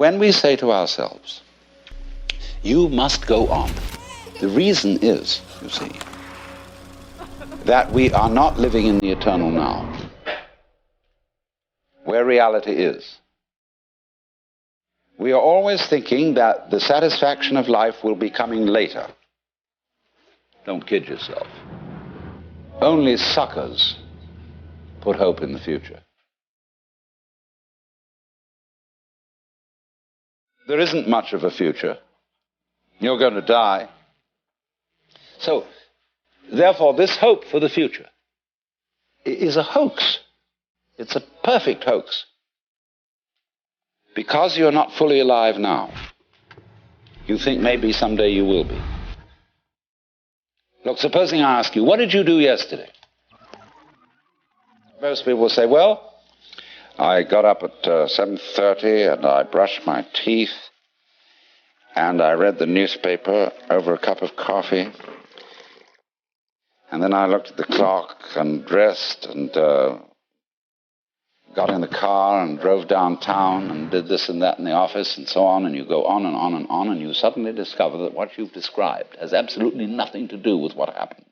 When we say to ourselves, you must go on, the reason is, you see, that we are not living in the eternal now, where reality is. We are always thinking that the satisfaction of life will be coming later. Don't kid yourself. Only suckers put hope in the future. There isn't much of a future. You're going to die. So, therefore, this hope for the future is a hoax. It's a perfect hoax. Because you're not fully alive now, you think maybe someday you will be. Look, supposing I ask you, what did you do yesterday? Most people will say, well, I got up at 7:30 and I brushed my teeth and I read the newspaper over a cup of coffee. And then I looked at the clock and dressed and got in the car and drove downtown and did this and that in the office and so on, and you go on and on and on, and you suddenly discover that what you've described has absolutely nothing to do with what happened.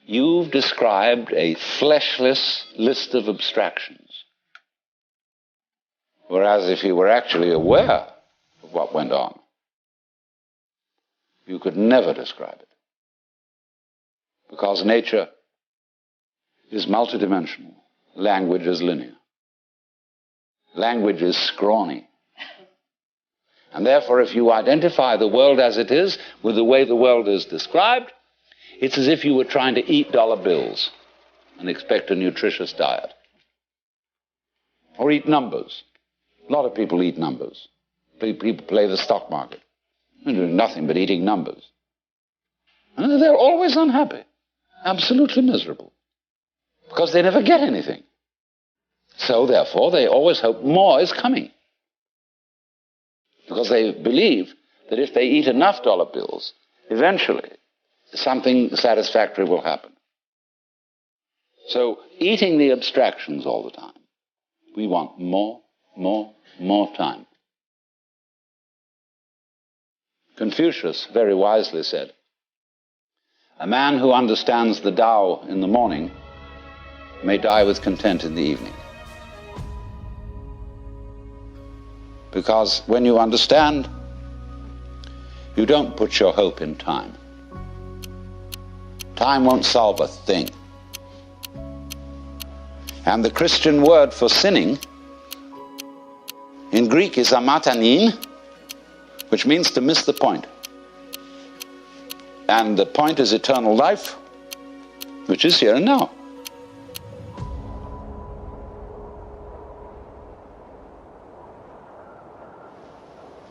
You've described a fleshless list of abstractions, whereas if you were actually aware of what went on, you could never describe it. Because nature is multidimensional. Language is linear. Language is scrawny. And therefore, if you identify the world as it is with the way the world is described, it's as if you were trying to eat dollar bills and expect a nutritious diet. Or eat numbers. A lot of people eat numbers. People play the stock market. They're doing nothing but eating numbers. And they're always unhappy. Absolutely miserable. Because they never get anything. So, therefore, they always hope more is coming. Because they believe that if they eat enough dollar bills, eventually something satisfactory will happen. So, eating the abstractions all the time, we want more time. Confucius very wisely said, a man who understands the Tao in the morning may die with content in the evening. Because when you understand, you don't put your hope in time. Time won't solve a thing. And the Christian word for sinning in Greek is amatanin, which means to miss the point. And the point is eternal life, which is here and now.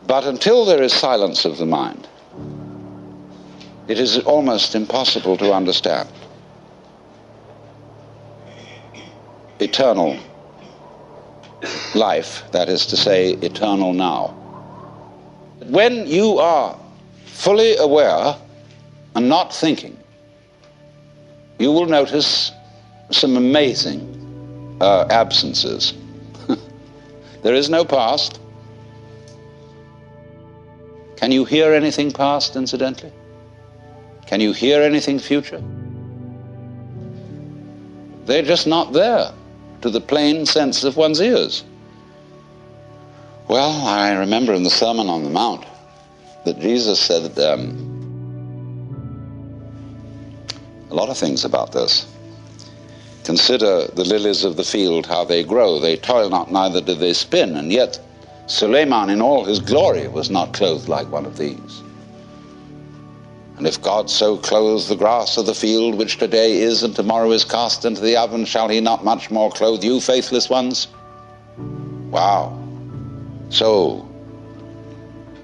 But until there is silence of the mind, it is almost impossible to understand eternal life, that is to say, eternal now. When you are fully aware and not thinking, you will notice some amazing absences. There is no past. Can you hear anything past, incidentally? Can you hear anything future? They're just not there to the plain sense of one's ears. Well, I remember in the Sermon on the Mount that Jesus said a lot of things about this. Consider the lilies of the field, how they grow. They toil not, neither do they spin. And yet Suleiman in all his glory was not clothed like one of these. And if God so clothes the grass of the field, which today is and tomorrow is cast into the oven, shall he not much more clothe you, faithless ones? Wow. So,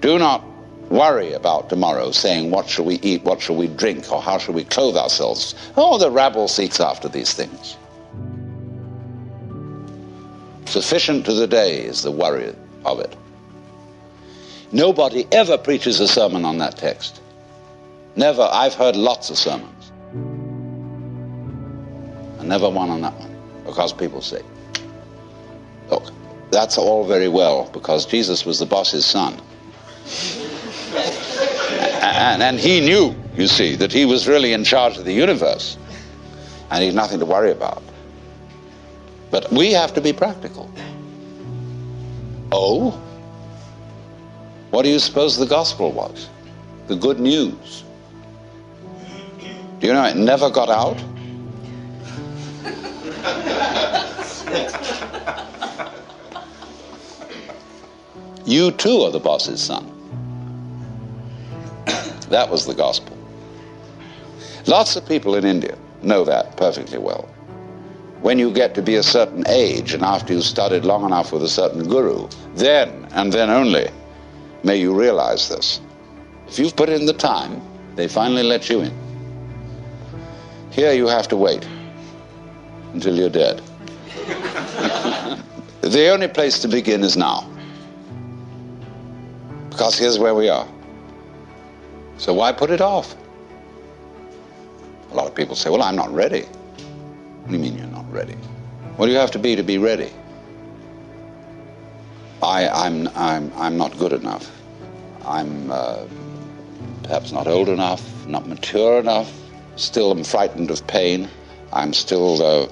do not worry about tomorrow, saying, what shall we eat, what shall we drink, or how shall we clothe ourselves? Oh, the rabble seeks after these things. Sufficient to the day is the worry of it. Nobody ever preaches a sermon on that text. Never. I've heard lots of sermons. And never one on that one. because people say, look, that's all very well because Jesus was the boss's son. And he knew, you see, that he was really in charge of the universe and he had nothing to worry about. But we have to be practical. Oh? What do you suppose the gospel was? The good news. Do you know it never got out? You too are the boss's son. That was the gospel. Lots of people in India know that perfectly well. When you get to be a certain age and after you've studied long enough with a certain guru, then and then only may you realize this. If you've put in the time, they finally let you in. Here you have to wait until you're dead. The only place to begin is now. Because here's where we are. So why put it off? A lot of people say, well, I'm not ready. What do you mean you're not ready? What do you have to be ready? I'm not good enough. I'm perhaps not old enough, not mature enough. Still am frightened of pain. I'm still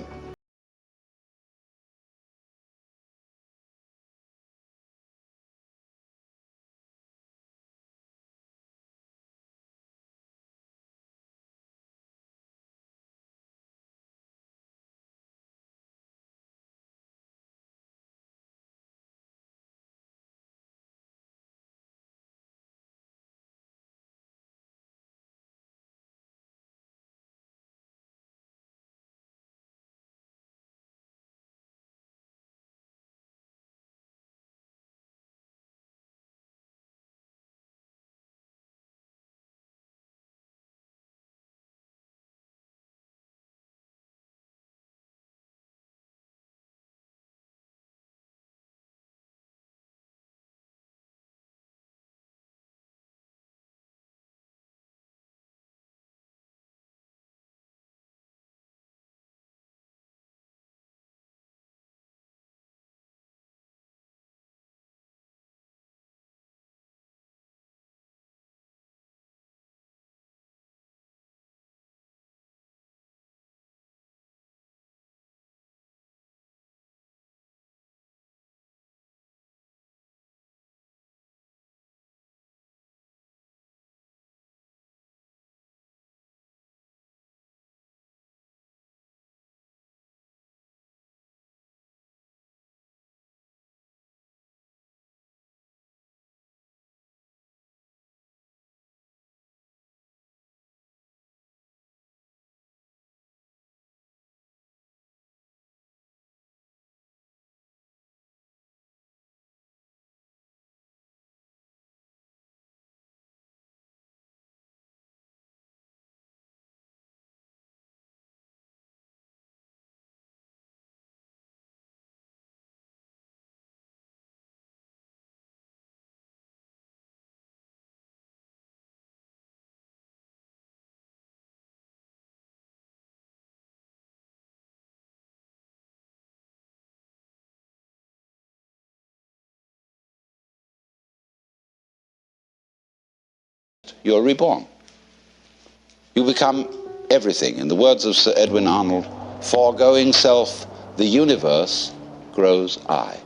you're reborn. You become everything. In the words of Sir Edwin Arnold, foregoing self, the universe grows I.